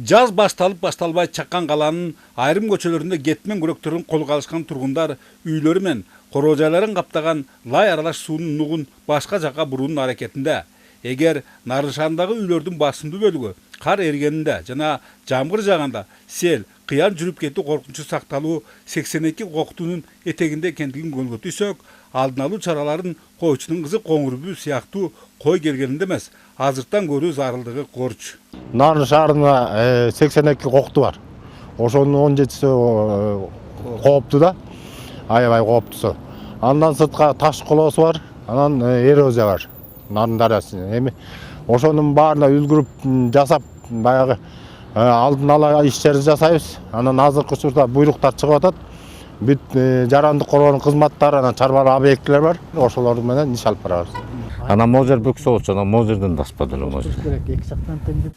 Жаз башталып башталбай чаккан каланын айрым көчөлөрүндө кетмен күрөктөрүн колго алышкан тургундар үйлөрү менен корожайларын каптаган лай аралаш суунун нугун башка жакка буруунун аракетинде. Эгер Нарыншандагы үйлөрдүн басымдуу бөлүгү кар эргенинде жана жамгыр жааганда сел, кыян жүрүп кетүү коркунучу сакталуу 82 коктунун этегинде экендигин көзгө түшсөк, алдын алуу чараларын койчунун кызы Коңурбү сыяктуу кой келгенинде эмес, азыртан көрүү зарылдыгы корч. Нарын шаарында 82 кокту бар. Ошонун 17-си кооптуу да, аябай кооптусу. Андан сыртка таш колоосу бар, анан эрозия бар. Нарын дарыясы. Эми ошонун баарына үлгүрүп жасап, баягы алдын ала иштерди жасайбыз. Анан азыркы учурда буйруктар чыгып атат. Бүт жарандык коргоонун кызматтары, анан чарбалык объектилер бар. Ошолор менен иш алып барабыз. Ана мозер бөксө болчу, ана мозерден таспады эле мозер.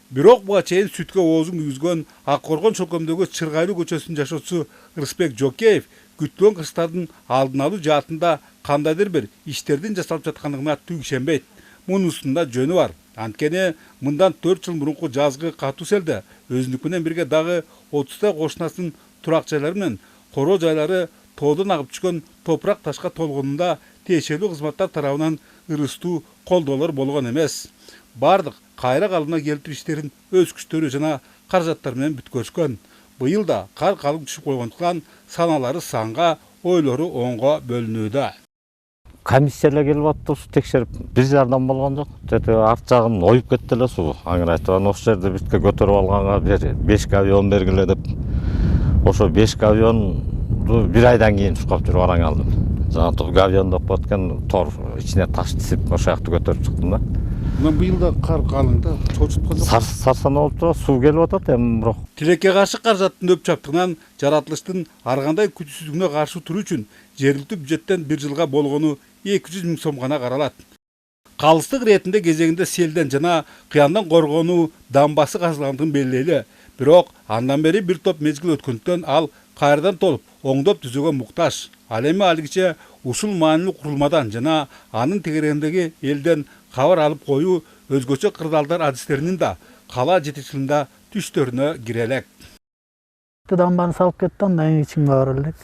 Бирок буга чейин сүткө оозун күйгүзгөн Ак Коргон чөлкөмдөгү Чыргайлуу көчөсүнүн жашоочусу Рысбек Жокеев күттүгөн кырсыктардын алдын алуу жаатында кандайдыр бир иштердин жасалып жаткандыгына түк ишенбейт. Мунусунун да жөнү бар. Анткени мындан 4 жыл мурунку жазгы катуу селде өзүнүк менен бирге дагы 30 кошунасынын турак жайлары менен коро жайлары тоодон агып түшкөн топурак ташка толгонунда тиешелүү кызматтар тарабынан ырыстуу колдоолор болгон эмес. Бардык кайра калыбына келтирүү иштерин өз күчтөрү жана каражаттар менен бүткөрүшкөн. Быйыл да кар калың түшүп койгондуктан саналары санга, ойлору оңго бөлүнүүдө. Комиссиялар келип атты, текшерип, бир жардам болгон жок. Арт жагын оюп кетти эле суу. Аңырайтып, ошол жерде битке көтөрүп алганга 5 авион бергиле деп. Ошо 5 авионду бир айдан кийин чукап жүрүп араң алдым. Жана авион деп кеткен тор ичине таш тисип ошол жакты көтөрүп чыктым да. Мына быйыл да кар калың да, чочуткан жок. Сарсана болуп тура, суу келип атат эми бирок. Тилекке каршы каражаттын өп чаптыгынан жаратылыштын ар кандай күтүүсүздүгүнө каршы туруу үчүн жергиликтүү бюджеттен 1 жылга болгону 200 000 сом гана каралат. Калыстык иретинде кезегинде селден жана кыяндан коргонуу дамбасы казылгандыгын белгилейле. Бирок андан бери бир топ мезгил өткөндүктөн ал кайрадан толуп, оңдоп түзүүгө муктаж. Ал эми алигиче ушул маанилүү курулмадан жана анын тегерегиндеги элден кабар алып коюу өзгөчө кырдаалдар адистеринин да кала жетекчилигинде түштөрүнө кире элек. Дамбаны салып кетти, андан ичиңе бар элек.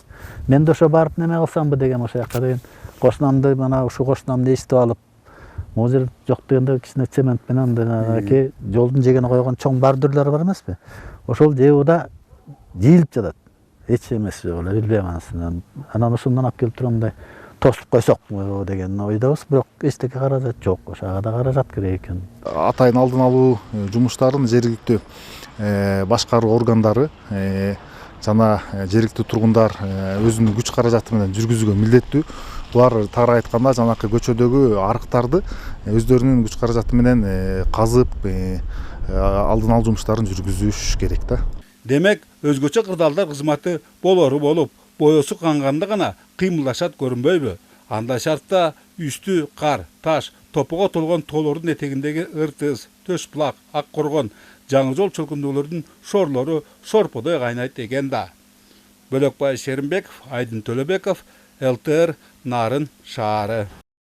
Мен да ошо барып неме кылсамбы деген ошол жака деген. Кошунамды мана ушу кошунамды эстип алып, мозер жок дегенде кичине цемент менен ки жолдун жегине койгон чоң бордюрлар бар эмеспи? Ошол жеуда жийилип жатат. Эч эмес жок эле, билбейм анысын. Анан ушундан алып келип туруп мындай тосуп койсокпу деген ойдобуз, бирок эчтеке каражат жок. Ошого да каражат керек экен. Атайын алдын алуу жумуштарын жергиликтүү башкаруу органдары жана жергиликтүү тургундар өзүнүн күч каражаты менен жүргүзүүгө милдеттүү. Булар тагыраак айтканда жанакы көчөдөгү арыктарды өздөрүнүн күч каражаты менен казып алдын алуу жумуштарын жүргүзүш керек да. Демек, өзгөчө кырдаалдар кызматы болору болуп, боесу канганда гана кыймылдашат көрүнбөйбү? Андай шартта үстү кар, таш, топого толгон тоолордун этегиндеги Ыртыз, Төш булак, Ак Коргон, Жаңы жол чөлкөмдүүлөрдүн шорлору шорподой кайнайт экен да. Бөлөкбай Шеримбеков, Айдын Төлөбеков, ЛТР Нарын шаары.